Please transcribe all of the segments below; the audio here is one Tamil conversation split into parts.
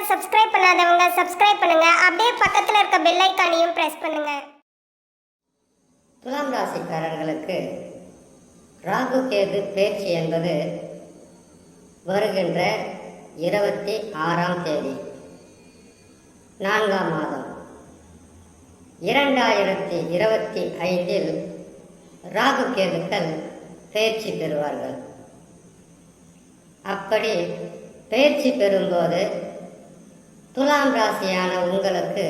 சப்ஸ்கிரைப் பண்ணாதவங்க சப்ஸ்கிரைப் பண்ணுங்க. அப்படியே பக்கத்துல இருக்க பெல் ஐகானையும் பிரஸ் பண்ணுங்க. துலாம் ராசிக்காரர்களுக்கு ராகு கேது பேச்சு என்பது வருகின்ற 26ஆம் தேதி 4ஆம் மாதம் 2025 ராகு கேதுக்கள் பயிற்சி பெறுவார்கள். அப்படி பயிற்சி பெறும்போது துலாம் ராசியான உங்களுக்கு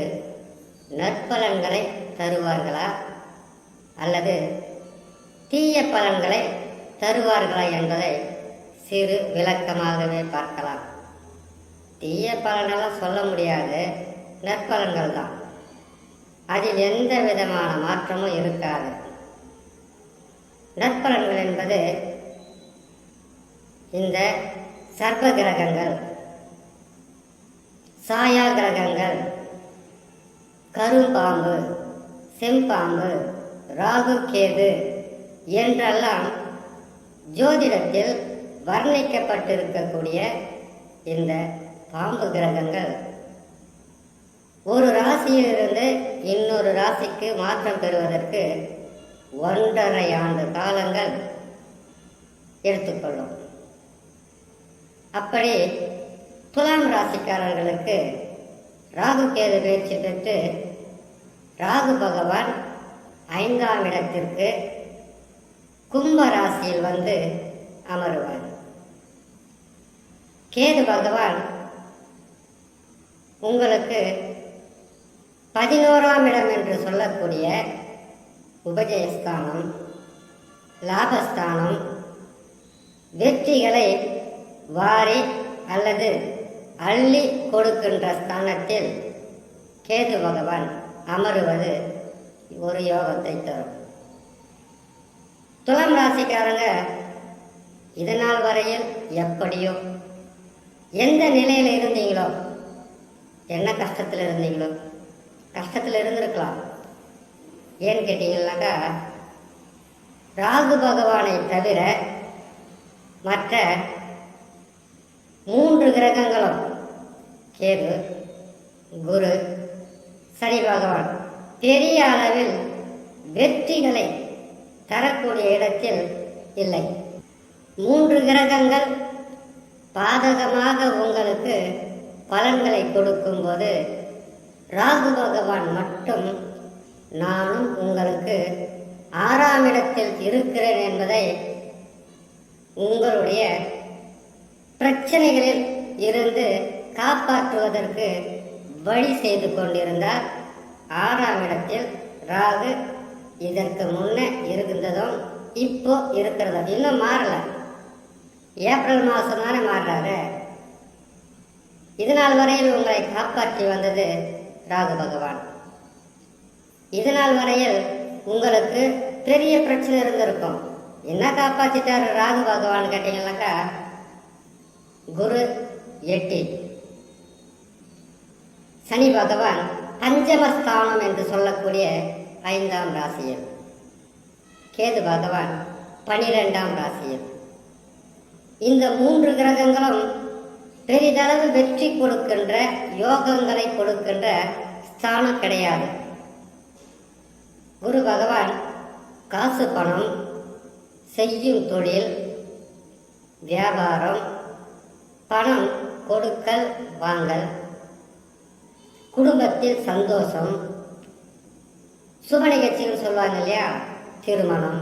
நற்பலன்களை தருவார்களா அல்லது தீய பலன்களை தருவார்களா என்பதை சிறு விளக்கமாகவே பார்க்கலாம். தீய பலனெல்லாம் சொல்ல முடியாது, நற்பலன்கள் தான். அதில் எந்த விதமான மாற்றமும் இருக்காது. நற்பலன்கள் என்பது இந்த சர்ப்ப கிரகங்கள், சாயா கிரகங்கள், கரும்பாம்பு, செம்பாம்பு, ராகு கேது என்றெல்லாம் ஜோதிடத்தில் வர்ணிக்கப்பட்டிருக்கக்கூடிய இந்த பாம்பு கிரகங்கள் ஒரு ராசியிலிருந்து இன்னொரு ராசிக்கு மாற்றம் பெறுவதற்கு 1.5 ஆண்டு காலங்கள் எடுத்துக்கொள்ளும். அப்படி துலாம் ராசிக்காரர்களுக்கு ராகு கேது பயிற்சி பெற்று ராகு பகவான் 5ஆம் இடத்திற்கு கும்ப ராசியில் வந்து அமருவார். கேது பகவான் உங்களுக்கு 11ஆம் இடம் என்று சொல்லக்கூடிய உபஜயஸ்தானம், லாபஸ்தானம், வெற்றிகளை வாரி அல்லது அள்ளி கொடுக்கின்ற ஸ்தானத்தில் கேது பகவான் அமருவது ஒரு யோகத்தை தரும். துலாம் ராசிக்காரங்க இதனால் வரையில் எப்படியோ எந்த நிலையில் இருந்தீங்களோ, என்ன கஷ்டத்தில் இருந்தீங்களோ, கஷ்டத்தில் இருந்திருக்கலாம். ஏன்னு கேட்டீங்கன்னாக்கா, ராகு பகவானை தவிர மற்ற 3 கிரகங்களும் கேது, குரு, சனி பகவான் பெரிய அளவில் வெற்றிகளை தரக்கூடிய இடத்தில் இல்லை. 3 கிரகங்கள் பாதகமாக உங்களுக்கு பலன்களை கொடுக்கும்போது ராகு பகவான் மட்டும் நானும் உங்களுக்கு 6ஆம் இடத்தில் இருக்கிறேன் என்பதை உங்களுடைய பிரச்சனைகளில் இருந்து காப்பாற்றுவதற்கு வழி செய்து கொண்டிருந்தார். 6ஆம் இடத்தில் ராகு இதற்கு முன்னே இருந்ததும் இப்போ இருக்கிறதும் இன்னும் மாறல. ஏப்ரல் மாதம் தானே மாறுறாரு. இதனால் வரையில் உங்களை காப்பாற்றி வந்தது ராகு பகவான். இதனால் வரையில் உங்களுக்கு பெரிய பிரச்சனை இருந்திருக்கும். என்ன காப்பாற்றிட்டார் ராகு பகவான் கேட்டீங்கன்னாக்கா, குரு 8, சனி பகவான் பஞ்சமஸ்தானம் என்று சொல்லக்கூடிய 5ஆம் ராசியில், கேது பகவான் 12ஆம் ராசியில். இந்த 3 கிரகங்களும் பெரிதளவு வெற்றி கொடுக்கின்ற யோகங்களை கொடுக்கின்ற ஸ்தானம் கிடையாது. குரு பகவான் காசு, பணம், செய்யும் தொழில், வியாபாரம், பணம் கொடுக்கல் வாங்கல், குடும்பத்தில் சந்தோஷம், சுப நிகழ்ச்சிகள் சொல்லுவாங்க இல்லையா, திருமணம்,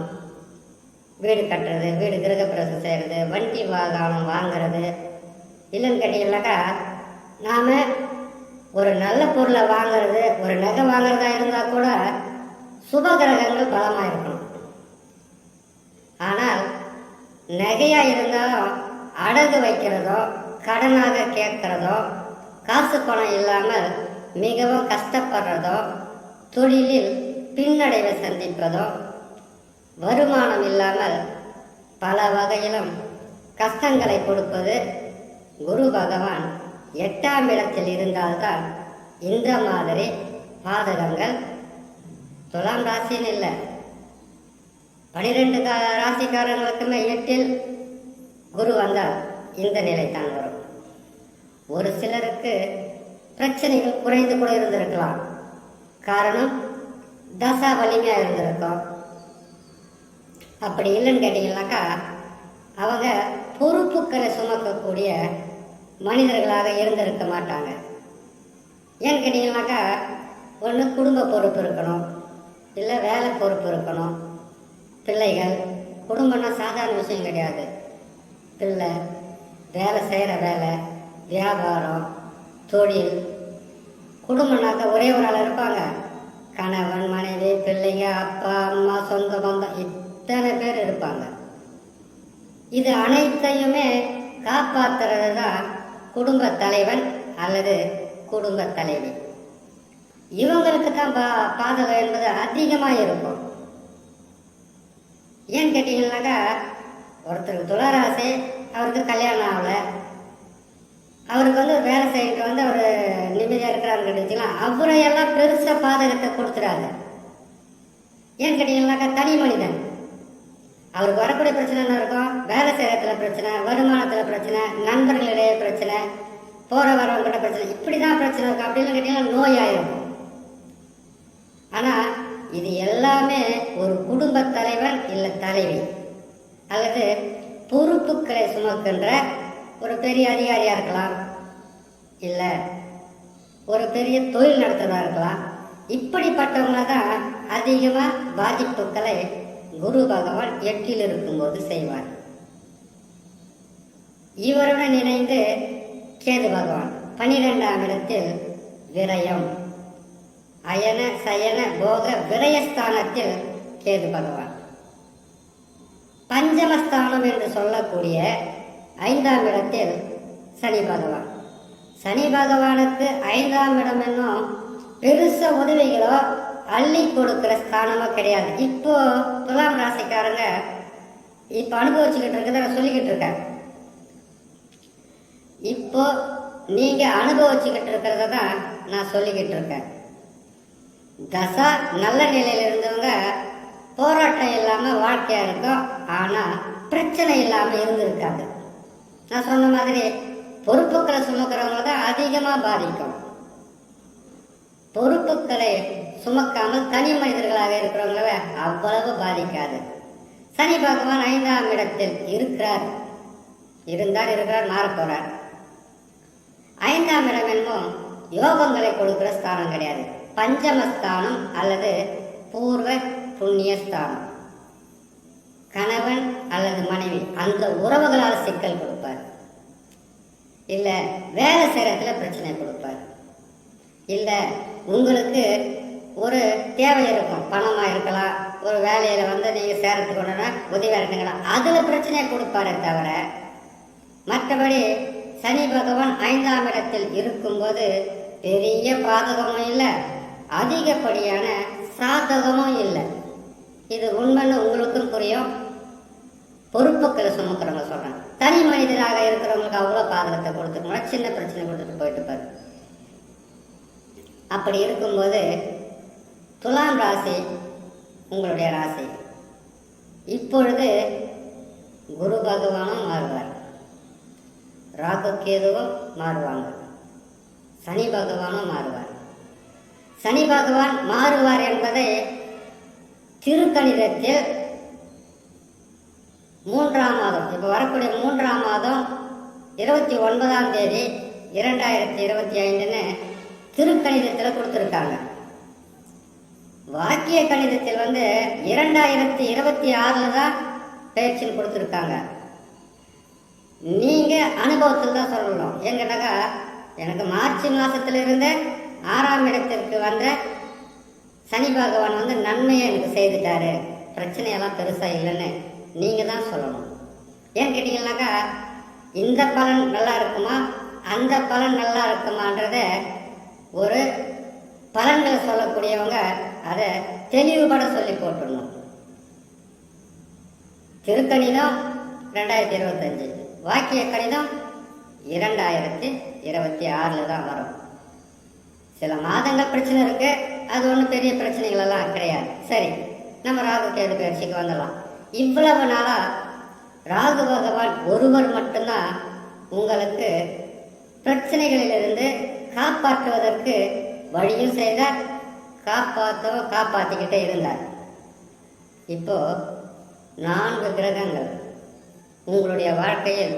வீடு கட்டுறது, வீடு கிரகப்பிரவேசம் செய்கிறது, வண்டி வாகனம் வாங்கிறது. இல்லைன்னு கேட்டீங்கன்னாக்கா, நாம் ஒரு நல்ல பொருளை வாங்கிறது, ஒரு நகை வாங்கிறதா இருந்தால் கூட சுப கிரகங்கள் பலமாக இருக்கணும். ஆனால் நகையாக இருந்தாலும் அடகு வைக்கிறதோ, கடனாக கேட்கிறதோ, காசு பணம் இல்லாமல் மிகவும் கஷ்டப்படுறதோ, தொழிலில் பின்னடைவை சந்திப்பதோ, வருமானம் இல்லாமல் பல வகையிலும் கஷ்டங்களை கொடுப்பது குரு பகவான் 8ஆம் இடத்தில் இருந்தால்தான் இந்த மாதிரி பாதகங்கள் துலாம் ராசின்னு இல்லை, 12 ராசிக்காரர்களுக்குமே 8இல் குரு வந்தால் இந்த நிலை தான் வரும். ஒரு சிலருக்கு பிரச்சனைகள் குறைந்து கூட இருந்திருக்கலாம். காரணம் தசா வலிமையாக இருந்திருக்கும். அப்படி இல்லைன்னு கேட்டிங்கன்னாக்கா அவங்க பொறுப்புக்களை சுமக்கக்கூடிய மனிதர்களாக இருந்திருக்க மாட்டாங்க. ஏன்னு கேட்டிங்கன்னாக்கா ஒன்று குடும்ப பொறுப்பு இருக்கணும், இல்லை வேலை பொறுப்பு இருக்கணும். பிள்ளைகள், குடும்பம்னா சாதாரண விஷயம் கிடையாது. பிள்ளை, வேலை செய்கிற வேலை, வியாபாரம், தொழில். குடும்பம்னாக்கா ஒரே ஒரு ஆள் இருப்பாங்க. கணவன், மனைவி, பிள்ளைங்க, அப்பா, அம்மா, சொந்த பந்தம், இத்தனை பேர் இருப்பாங்க. இது அனைத்தையுமே காப்பாற்றுறது தான் குடும்ப தலைவன் அல்லது குடும்ப தலைவி. இவங்களுக்கு தான் பாதகம் என்பது அதிகமாக இருக்கும். ஏன்னு கேட்டீங்கன்னாக்கா ஒருத்தருக்கு துளாராசி, அவருக்கு கல்யாணம் ஆகலை, அவருக்கு ஒரு வேலை செய்யிட்டு அவர் நிம்மதியாக இருக்கிறாருன்னு கேட்டீங்கன்னா அவரையெல்லாம் பெருசாக பாதகத்தை கொடுத்துடாது. ஏன்னு கேட்டீங்கன்னாக்கா தனி மனிதன், அவருக்கு வரக்கூடிய பிரச்சனை என்ன இருக்கும்? வேலை செய்யறதுல பிரச்சனை, வருமானத்தில் பிரச்சனை, நண்பர்களிடையே பிரச்சனை, போகிற வரவங்கிட்ட பிரச்சனை, இப்படி தான் பிரச்சனை இருக்கும். அப்படின்னு கேட்டீங்கன்னா நோயாயிருக்கும். ஆனால் இது எல்லாமே ஒரு குடும்ப தலைவன் இல்லை தலைவி அல்லது பொறுப்புக்களை சுமக்கின்ற ஒரு பெரிய அதிகாரியாக இருக்கலாம், இல்லை ஒரு பெரிய தொழில் நடத்துகிறதா இருக்கலாம். இப்படிப்பட்டவங்கள தான் அதிகமாக பாதிப்புகளை குரு பகவான் 8ல் இருக்கும்போது செய்வார். இவருடன் இணைந்து கேது பகவான் 12ஆம் இடத்தில் விரயம், அயன சயன போக விரயஸ்தானத்தில் கேது பகவான். பஞ்சமஸ்தானம் என்று சொல்லக்கூடிய 5ஆம் இடத்தில் சனி பகவான். சனி பகவானுக்கு 5ஆம் இடம் என்னும் பெருச உதவிகளோ அள்ளி கொடுக்கிற ஸ்தானமோ கிடையாது. இப்போ துலாம் ராசிக்காரங்க இப்போ அனுபவிச்சுக்கிட்டு இருக்கிறத நான் சொல்லிக்கிட்டு இருக்கேன். இப்போ நீங்க அனுபவிச்சுக்கிட்டு இருக்கிறத தான் நான் சொல்லிக்கிட்டு இருக்கேன். தசா நல்ல நிலையில் இருந்தவங்க போராட்டம் இல்லாமல் வாழ்க்கையா இருக்கும், ஆனால் பிரச்சனை இல்லாமல் இருந்திருக்காங்க. நான் சொன்ன மாதிரி பொறுப்புக்களை சுமக்கிறவங்க தான் அதிகமாக பாதிக்கும். பொறுப்புக்களை சுமக்காமல் தனி மனிதர்களாக இருக்கிறவங்கள அவ்வளவு பாதிக்காது. சனி பகவான் 5ஆம் இடத்தில் இருக்கிறார், இருக்கிறார், மாறப்போறார். 5ஆம் இடம் என்னமோ யோகங்களை கொடுக்கிற ஸ்தானம் கிடையாது. பஞ்சமஸ்தானம் அல்லது பூர்வ புண்ணியஸ்தானம். கணவன் அல்லது மனைவி அந்த உறவுகளால் சிக்கல் கொடுப்பார், இல்லை வேலை செய்யறதுல பிரச்சனை கொடுப்பார், இல்லை உங்களுக்கு ஒரு தேவை இருக்கும், பணமாக இருக்கலாம், ஒரு வேலையில் நீங்கள் சேரத்துக்கு கொண்டா உதவியாக இருக்குங்களா, அதில் பிரச்சனையை கொடுப்பாரே தவிர மற்றபடி சனி பகவான் 5ஆம் இடத்தில் இருக்கும்போது பெரிய பாதகமும் இல்லை, அதிகப்படியான சாதகமும் இல்லை. இது உண்மைன்னு உங்களுக்கும் புரியும். பொறுப்புக்களை சுமக்கிறவங்க சொல்கிறேன். தனி மனிதராக இருக்கிறவங்களுக்கு அவ்வளோ பாதகத்தை கொடுத்துருக்கோம், சின்ன பிரச்சனை கொடுத்துட்டு போயிட்டு பாரு. அப்படி இருக்கும்போது துலாம் ராசி உங்களுடைய ராசி. இப்பொழுது குரு பகவானும் மாறுவார், ராகு கேதுவும் மாறுவாங்க, சனி பகவானும் மாறுவார். சனி பகவான் மாறுவார் என்பதை திருக்கணிதத்தில் 3ஆம் மாதம், இப்போ வரக்கூடிய 3ஆம் மாதம் 29ஆம் தேதி 2025ன்னு திருக்கணிதத்தில் கொடுத்துருக்காங்க. வாக்கிய கணிதத்தில் 2026 தான் பயிற்சின்னு கொடுத்துருக்காங்க. நீங்கள் அனுபவத்தில் தான் சொல்லணும். ஏன்னு கேட்டாக்கா எனக்கு மார்ச் மாதத்திலிருந்து 6ஆம் இடத்திற்கு வந்த சனி பகவான் நன்மையை எனக்கு செய்துட்டாரு, பிரச்சனையெல்லாம் பெருசாக இல்லைன்னு நீங்கள் தான் சொல்லணும். ஏன்னு கேட்டிங்கன்னாக்கா இந்த பலன் நல்லா இருக்குமா அந்த பலன் நல்லா இருக்குமான்றத ஒரு பலன்களை சொல்லக்கூடியவங்க அதை தெளிவுபட சொல்லி போட்டுடணும். திருக்கணிதம் 2025, வாக்கிய கணிதம் 2026 தான் வரும். சில மாதங்கள் பிரச்சனை இருக்கு, அது ஒன்றும் பெரிய பிரச்சனைகள் எல்லாம் கிடையாது. சரி, நம்ம ராகு கேது பயிற்சிக்கு வந்துடலாம். இவ்வளவு நாளா ராகு பகவான் ஒருவர் மட்டும்தான் உங்களுக்கு பிரச்சனைகளிலிருந்து காப்பாற்றுவதற்கு வழியும் செய்தார், காப்பாற்றிக்கிட்டே இருந்தார். இப்போ 4 கிரகங்கள் உங்களுடைய வாழ்க்கையில்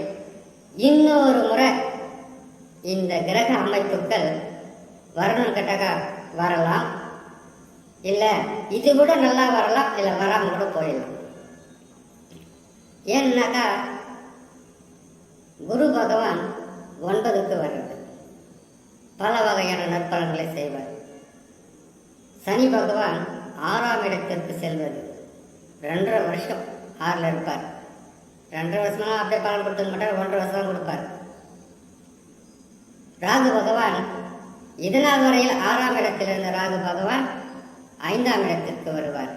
இன்னொரு முறை இந்த கிரக அமைப்புகள் வரணும் கேட்டாக்கா வரலாம், இல்லை இது கூட நல்லா வரலாம், இல்லை வராமல் கூட போயிடலாம். ஏன்னாக்கா குரு பகவான் 9க்கு வர்றது பல வகையான நற்பலன்களை செய்வார். சனி பகவான் 6ஆம் இடத்திற்கு செல்வது 2.5 வருஷம் 6ல் இருப்பார். 2.5 வருஷம்லாம் அப்படியே பலன் கொடுத்துக்க மாட்டார், 1.5 வருஷம் தான் கொடுப்பார். ராகு பகவான் இதனால் வரையில் 6ஆம் இடத்தில் இருந்த ராகு பகவான் 5ஆம் இடத்திற்கு வருவார்.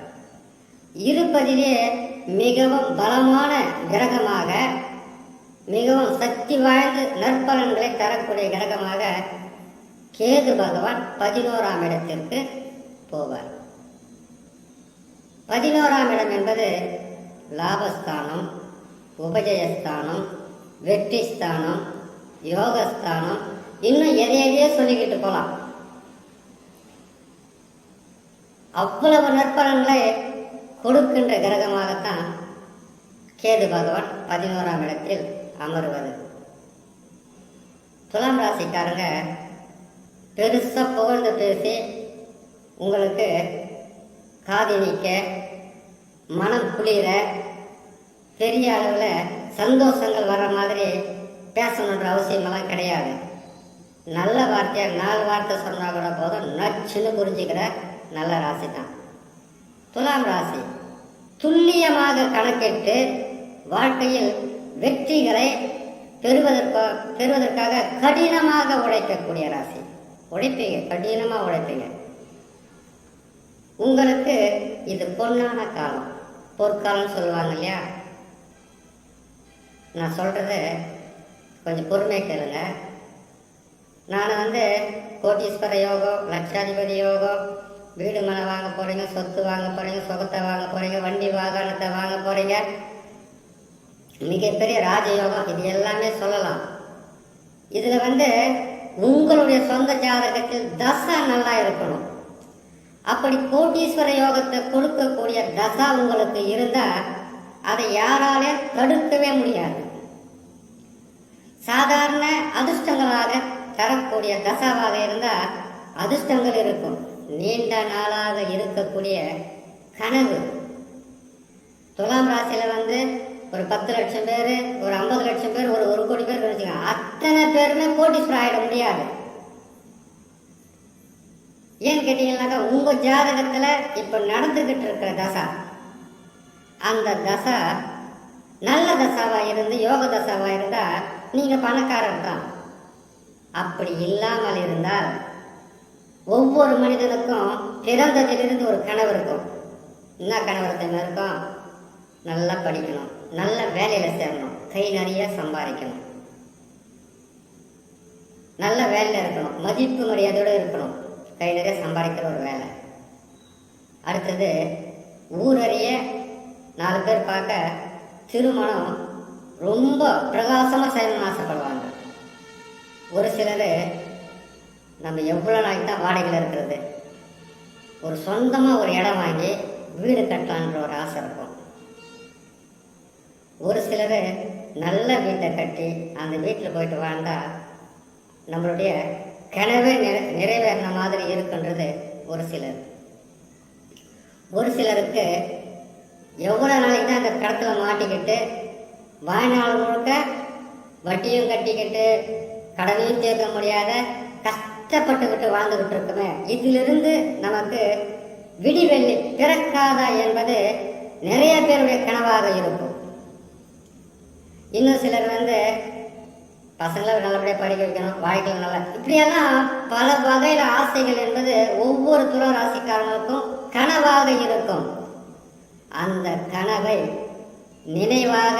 இருப்பதிலே மிகவும் பலமான கிரகமாக, மிகவும் சக்தி வாய்ந்த நற்பலன்களை தரக்கூடிய கிரகமாக கேது பகவான் 11ஆம் இடத்திற்கு போவார். 11ஆம் இடம் என்பது லாபஸ்தானம், உபஜயஸ்தானம், வெற்றி ஸ்தானம், யோகஸ்தானம், இன்னும் எதையோ சொல்லிக்கிட்டு போகலாம். அவ்வளவு நற்பலன்களை கொடுக்கின்ற கிரகமாகத்தான் கேது பகவான் 11ஆம் இடத்தில் அமர்வது. துலாம் ராசிக்காரங்க பெருசாக புகழ்ந்து பேசி உங்களுக்கு காதினிக்க, மனம் குளிர, பெரிய அளவில் சந்தோஷங்கள் வர்ற மாதிரி பேசணுன்ற அவசியமெல்லாம் கிடையாது. நல்ல வார்த்தையாக 4 வார்த்தை சொன்னால் கூட போதும், நச்சுன்னு புரிஞ்சுக்கிற நல்ல ராசி தான் துலாம் ராசி. துல்லியமாக கணக்கிட்டு வாழ்க்கையில் வெற்றிகளை பெறுவதற்காக கடினமாக உழைக்கக்கூடிய ராசி. உழைப்பீங்க, கடினமாக உழைப்பீங்க. உங்களுக்கு இது பொன்னான காலம், பொற்காலம் சொல்லுவாங்க இல்லையா. நான் சொல்கிறத கொஞ்சம் பொறுமை கேளுங்க. நான் கோட்டீஸ்வர யோகம், லட்சாதிபதி யோகம், வீடு மனை வாங்க போகிறீங்க, சொத்து வாங்க போகிறீங்க, சுகத்தை வாங்க போகிறீங்க, வண்டி வாகனத்தை வாங்க போகிறீங்க, மிகப்பெரிய ராஜயோகம், இது எல்லாமே சொல்லலாம். இதில் உங்களுடைய சொந்த ஜாதகத்தில் தசா நல்லா இருக்கணும். அப்படி கோட்டீஸ்வர யோகத்தை கொடுக்கக்கூடிய தசா உங்களுக்கு இருந்தால் அதை யாராலே தடுக்கவே முடியாது. சாதாரண அதிர்ஷ்டங்களாக தரக்கூடிய தசாவாக இருந்தால் அதிர்ஷ்டங்கள் இருக்கும். நீண்ட நாளாக இருக்கக்கூடிய கனவு. துலாம் ராசியில் ஒரு 10 லட்சம் பேர், ஒரு 50 லட்சம் பேர், ஒரு 1 கோடி பேர் வச்சுக்கோங்க, அத்தனை பேருமே கோட்டீஸ்வரர் ஆகிட முடியாது. ஏன்னு கேட்டீங்கன்னாக்கா உங்கள் ஜாதகத்தில் இப்போ நடந்துக்கிட்டு இருக்கிற தசா, அந்த தசா நல்ல தசாவாக இருந்து யோக தசாவாக இருந்தால் நீங்கள் பணக்காரர் தான். அப்படி இல்லாமல் இருந்தால் ஒவ்வொரு மனிதனுக்கும் பிறந்ததிலிருந்து ஒரு கனவு இருக்கும். என்ன கனவு இருக்கும்? நல்லா படிக்கணும், நல்ல வேலையில் சேரணும், கை நிறைய சம்பாதிக்கணும், நல்ல வேலையில் இருக்கணும், மதிப்பு மரியாதையோடு இருக்கணும், கை நிறைய சம்பாதிக்கிற ஒரு வேலை. அடுத்தது ஊரறிய 4 பேர் பார்க்க திருமணம் ரொம்ப பிரகாசமாக செய்யணும்னு ஆசைப்படுவாங்க. ஒரு சிலர் நம்ம எவ்வளோ நாளைக்கு தான் வாடகையில் இருக்கிறது, ஒரு சொந்தமாக ஒரு இடம் வாங்கி வீடு கட்டலான்ற ஒரு ஆசை இருக்கும். ஒரு சிலர் நல்ல வீட்டை கட்டி அந்த வீட்டில் போயிட்டு வாழ்ந்தால் நம்மளுடைய கனவே நிறைவேறின மாதிரி இருக்குன்றது ஒரு சிலர். ஒரு சிலருக்கு எவ்வளோ நாளைக்கு தான் அந்த கடத்தில் மாட்டிக்கிட்டு வாழ்நாள் முழுக்க வட்டியும் கட்டிக்கிட்டு கடனையும் தீர்க்க முடியாத கஷ்டப்பட்டுக்கிட்டு வாழ்ந்துக்கிட்டு இருக்குமே, இதிலிருந்து நமக்கு விடிவெள்ளி பிறக்காதா என்பது நிறைய பேருடைய கனவாக இருக்கும். இன்னும் சிலர் பசங்களை நல்லபடியாக படிக்க வைக்கணும், வாழ்க்கையில் நல்லா, இப்படியெல்லாம் பல வகையில் ஆசைகள் என்பது ஒவ்வொரு துலா ராசிக்காரங்களுக்கும் கனவாக இருக்கும். அந்த கனவை நினைவாக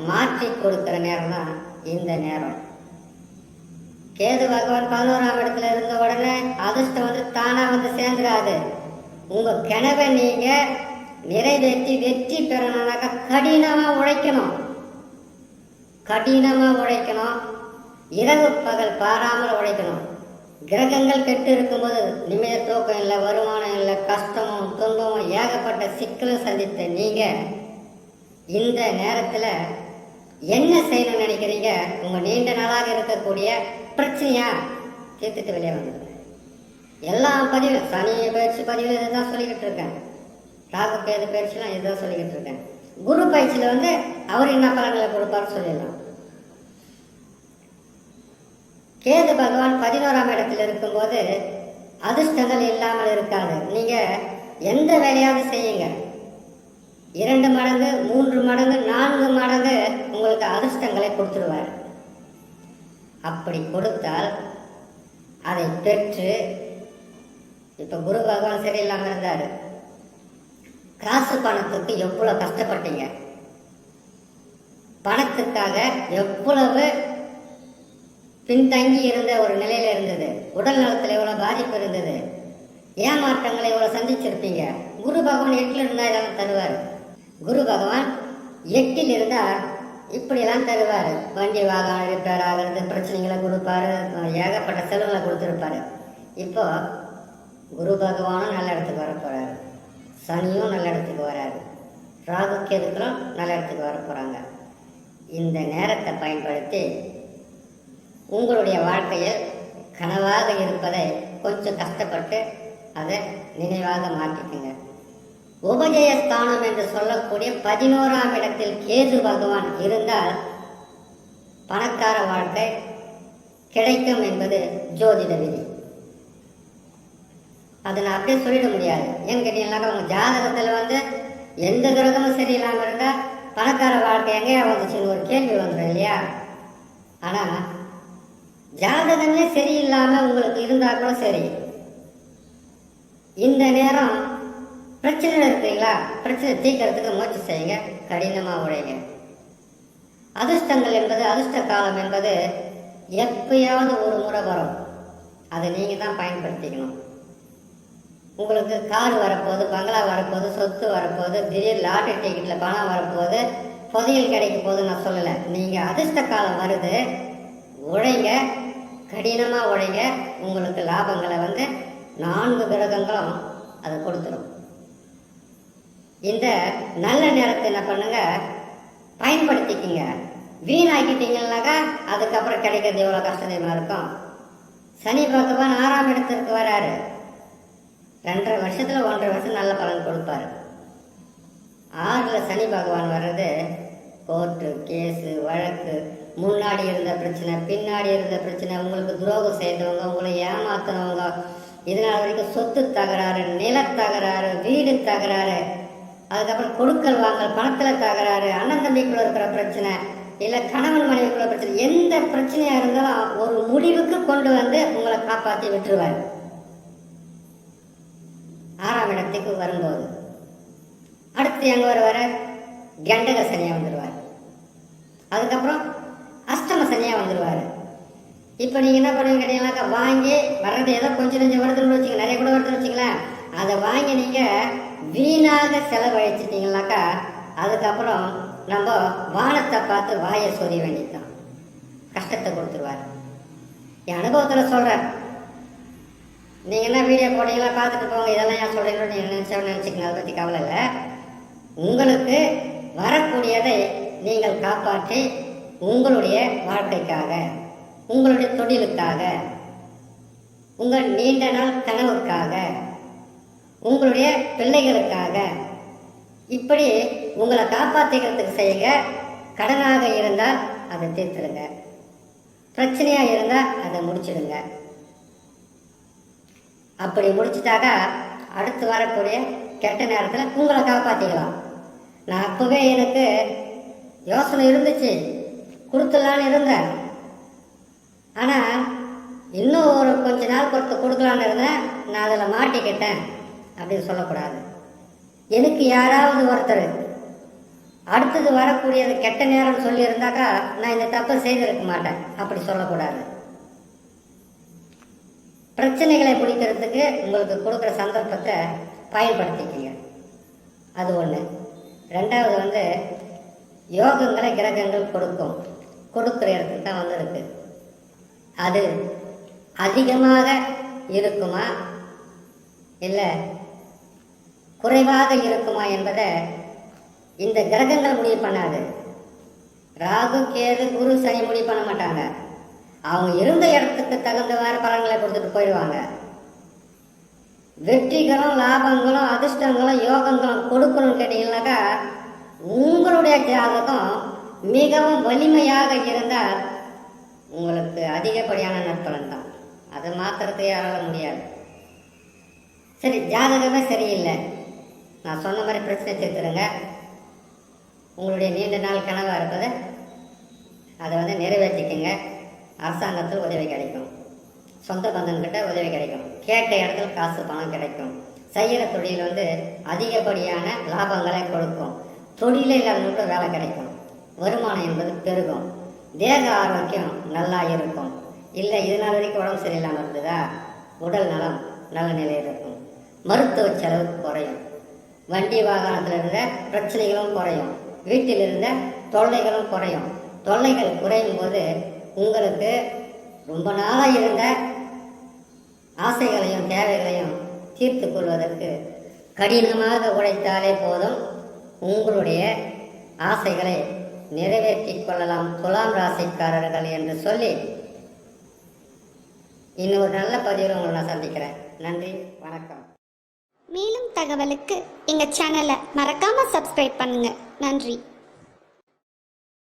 மாற்றி கொடுக்கிற நேரம் தான் இந்த நேரம். கேது பகவான் 11ஆம் இடத்துல இருந்த உடனே அதிர்ஷ்டம் தானாக சேர்ந்துடாது. உங்கள் கனவை நீங்கள் நிறைவேற்றி வெற்றி பெறணும்னாக்கா கடினமாக உழைக்கணும், கடினமாக உழைக்கணும், இரவு பகல் பாராமல் உழைக்கணும். கிரகங்கள் கெட்டு இருக்கும்போது நிம்மதி தூக்கம் இல்லை, வருமானம் இல்லை, கஷ்டமும் துன்பமும் ஏகப்பட்ட சிக்கலும் சந்தித்த நீங்கள் இந்த நேரத்தில் என்ன செய்யணும்னு நினைக்கிறீங்க? உங்கள் நீண்ட நாளாக இருக்கக்கூடிய பிரச்சனையா தீர்த்துட்டு வெளியே வந்துடுங்க. எல்லா பதிவு சனி பயிற்சி பதிவு இதுதான் சொல்லிக்கிட்டு இருக்கேன், ராகு கேது பயிற்சிலாம் இதுதான் சொல்லிக்கிட்டு இருக்கேன். குரு பயிற்சியில் வந்து அவர் என்ன பலன்களை கொடுப்பார்னு சொல்லிடலாம். கேது பகவான் 11ஆம் இடத்தில் இருக்கும்போது அதிர்ஷ்டங்கள் இல்லாமல் இருக்காது. நீங்கள் எந்த வேலையாவது செய்யுங்க, 2 மடங்கு 3 மடங்கு 4 மடங்கு உங்களுக்கு அதிர்ஷ்டங்களை கொடுத்துருவார். அப்படி கொடுத்தால் அதை பெற்று, இப்போ குரு பகவான் சரியில்லாமல் இருந்தார், காசு பணத்துக்கு எவ்வளோ கஷ்டப்பட்டீங்க, பணத்துக்காக எவ்வளவு பின்தங்கி இருந்த ஒரு நிலையில இருந்தது, உடல் நலத்தில் எவ்வளோ பாதிப்பு இருந்தது, ஏமாற்றங்களை எவ்வளோ சந்திச்சிருப்பீங்க. குரு பகவான் 8ல் இருந்தால் இதெல்லாம் தருவார். குரு பகவான் 8ல் இருந்தால் இப்படியெல்லாம் தருவார். வண்டி வாகனம் ரிப்பேர் ஆகிறது, பிரச்சனைகளை கொடுப்பாரு, ஏகப்பட்ட செலவுகளை கொடுத்துருப்பாரு. இப்போ குரு பகவானும் நல்ல இடத்துக்கு வர போகிறாரு, சனியும் நல்ல இடத்துக்கு வராரு, ராகு கேதுக்களும் நல்ல இடத்துக்கு வர போகிறாங்க. இந்த நேரத்தை பயன்படுத்தி உங்களுடைய வாழ்க்கையில் கனவாக இருப்பதை கொஞ்சம் கஷ்டப்பட்டு அதை நினைவாக மாற்றிக்குங்க. உபஜயஸ்தானம் என்று சொல்லக்கூடிய 11ஆம் இடத்தில் கேது பகவான் இருந்தால் பணக்கார வாழ்க்கை கிடைக்கும் என்பது ஜோதிட விதி. அதை நான் அப்படியே சொல்லிட முடியாது. ஏன்னு கேட்டீங்கன்னாக்கா உங்கள் ஜாதகத்தில் வந்து எந்த கிரகமும் சரியில்லாமல் இருந்தால் பணக்கார வாழ்க்கை எங்கேயா வந்துச்சுன்னு ஒரு கேள்வி வந்துடும் இல்லையா? ஆனால் ஜாதகமே சரியில்லாமல் உங்களுக்கு இருந்தால் கூட சரி, இந்த நேரம் பிரச்சனை இருக்குங்களா, பிரச்சனை தீர்க்கறதுக்கு முயற்சி செய்யுங்க, கடினமாக உழைங்க. அதிர்ஷ்டங்கள் என்பது, அதிர்ஷ்ட காலம் என்பது எப்பயாவது ஒரு முறை வரும், அதை நீங்கள் தான் பயன்படுத்திக்கணும். உங்களுக்கு கார் வரப்போகுது, பங்களா வரப்போகுது, சொத்து வரப்போகுது, திடீர் லாட்டரி டிக்கெட்டில் பணம் வரப்போகுது, புதையல் கிடைக்க போகுது நான் சொல்லலை. நீங்கள் அதிர்ஷ்ட காலம் வருது, உழைங்க, கடினமாக உழைங்க. உங்களுக்கு லாபங்களை வந்து 4 கிரகங்களும் அதை கொடுத்துரும். இந்த நல்ல நேரத்தை என்ன பண்ணுங்க, பயன்படுத்திக்கிங்க. வீணாக்கிட்டீங்கன்னாக்கா அதுக்கப்புறம் கிடைக்கிறது எவ்வளோ கஷ்டமாக இருக்கும். சனி பகவான் 6ஆம் இடத்திற்கு வராரு, 2.5 வருஷத்தில் 1.5 வருஷம் நல்ல பலன் கொடுப்பாரு. 6ல் சனி பகவான் வர்றது கோர்ட்டு கேஸு வழக்கு, முன்னாடி இருந்த பிரச்சனை, பின்னாடி இருந்த பிரச்சனை, உங்களுக்கு துரோகம் செய்தவங்க, உங்களை ஏமாத்தினவங்க, இதனால் வரைக்கும் சொத்து தகராறு, நில தகராறு, வீடு தகராறு, அதுக்கப்புறம் கொடுக்கல் வாங்கல், பணத்தில் தகராறு, அண்ணன் தம்பிக்குள்ள இருக்கிற பிரச்சனை, இல்லை கணவன் மனைவிக்குள்ள பிரச்சனை, எந்த பிரச்சனையாக இருந்தாலும் ஒரு முடிவுக்கு கொண்டு வந்து உங்களை காப்பாற்றி விட்டுருவார் 6ஆம் இடத்துக்கு வரும்போது. அடுத்து எங்கே வருவார்? கண்டக சனியாக வந்துடுவார். அதுக்கப்புறம் அஷ்டம சனியாக வந்துடுவார். இப்போ நீங்கள் என்ன பண்ணுவீங்க கேட்டீங்கன்னாக்கா, வாங்கி வர்றது ஏதோ கொஞ்சம் கொஞ்சம் வருதுன்னு வச்சுங்க, நிறைய கூட வருதுன்னு வச்சுங்களேன், அதை வாங்கி நீங்கள் வீணாக செலவழிச்சிட்டிங்கனாக்கா அதுக்கப்புறம் நம்ம வானத்தை பார்த்து வாயை சொரிய வேண்டியதுதான், கஷ்டத்தை கொடுத்துருவார். என் அனுபவத்தில் சொல்கிறேன். நீங்கள் என்ன வீடியோ போட்டீங்களா, பார்த்துட்டு போங்க, இதெல்லாம் ஏன் சொல்கிறீங்களோ நீங்கள் நினச்சிக்கணும், அதை பற்றி கவலை இல்லை. உங்களுக்கு வரக்கூடியதை நீங்கள் காப்பாற்றி உங்களுடைய வாழ்க்கைக்காக, உங்களுடைய தொழிலுக்காக, உங்கள் நீண்ட நாள் கனவுக்காக, உங்களுடைய பிள்ளைகளுக்காக, இப்படி உங்களை காப்பாற்றிக்கிறதுக்கு செய்யுங்க. கடனாக இருந்தால் அதை தீர்த்துடுங்க, பிரச்சனையாக இருந்தால் அதை முடிச்சிடுங்க. அப்படி முடிச்சிட்டாக்கா அடுத்து வரக்கூடிய கெட்ட நேரத்தில் உங்களை காப்பாற்றிக்கலாம். நான் அப்போவே எனக்கு யோசனை இருந்துச்சு, கொடுத்துடலான்னு இருந்தேன். ஆனால் இன்னும் ஒரு கொஞ்ச நாள் கொடுக்கலான்னு இருந்தேன், நான் அதில் மாட்டிக்கிட்டேன் அப்படின்னு சொல்லக்கூடாது. எனக்கு யாராவது ஒருத்தர் அடுத்தது வரக்கூடியது கெட்ட நேரம்னு சொல்லியிருந்தாக்கா நான் இந்த தப்பை செய்திருக்க மாட்டேன், அப்படி சொல்லக்கூடாது. பிரச்சனைகளை பிடிக்கிறதுக்கு உங்களுக்கு கொடுக்குற சந்தர்ப்பத்தை பயன்படுத்திக்கங்க, அது ஒன்று. ரெண்டாவது வந்து யோகங்களை கிரகங்கள் கொடுக்கும், கொடுக்குற இடத்துக்கு தான் வந்துருக்கு. அது அதிகமாக இருக்குமா இல்லை குறைவாக இருக்குமா என்பதை இந்த கிரகங்கள் முடிவு பண்ணாது. ராகு கேது குரு சனி முடிவு பண்ண மாட்டாங்க. அவங்க இருந்த இடத்துக்கு தகுந்தவாறு பலன்களை கொடுத்துட்டு போயிடுவாங்க. வெற்றிகளும் லாபங்களும் அதிர்ஷ்டங்களும் யோகங்களும் கொடுக்கணும்னு கேட்டீங்கன்னாக்கா உங்களுடைய ஜாதகம் மிகவும் வலிமையாக இருந்தால் உங்களுக்கு அதிகப்படியான நற்பலன் தான். அதை மாத்திரத்தை யாரால முடியாது. சரி, ஜாதகமே சரியில்லை, நான் சொன்ன மாதிரி பிரச்சனை தீர்த்துருங்க. உங்களுடைய நீண்ட நாள் கனவாக இருப்பதை அதை நிறைவேற்றிக்கங்க. அரசாங்கத்தில் உதவி கிடைக்கும், சொந்த பந்தன்கிட்ட உதவி கிடைக்கும், கேட்ட இடத்துல காசு பணம் கிடைக்கும். செய்கிற தொழில் அதிகப்படியான லாபங்களை கொடுக்கும். தொழிலே இல்லாதவங்களுக்கு வேலை கிடைக்கும். வருமானம் என்பது பெருகும். தேக ஆரோக்கியம் நல்லா இருக்கும். இல்லை இது நாள் வரைக்கும் உடம்பு சரியில்லாமல் இருந்ததா, உடல் நலம் நல்ல நிலையில் இருக்கும். மருத்துவ செலவு குறையும். வண்டி வாகனத்தில் இருந்த பிரச்சனைகளும் குறையும். வீட்டில் இருந்த தொல்லைகளும் குறையும். தொல்லைகள் குறையும் போது உங்களுக்கு ரொம்ப நாளாக இருந்த ஆசைகளையும் தேவைகளையும் தீர்த்து கொள்வதற்கு கடினமாக உழைத்தாலே போதும். உங்களுடைய ஆசைகளை நிறைவேற்றிக் கொள்ளலாம் துலாம் ராசிக்காரர்கள் என்று சொல்லி இன்னொரு நல்ல பதிவில் உங்களை நான் சந்திக்கிறேன். நன்றி, வணக்கம். மேலும் தகவலுக்கு எங்கள் சேனலை மறக்காமல் சப்ஸ்கிரைப் பண்ணுங்கள். நன்றி.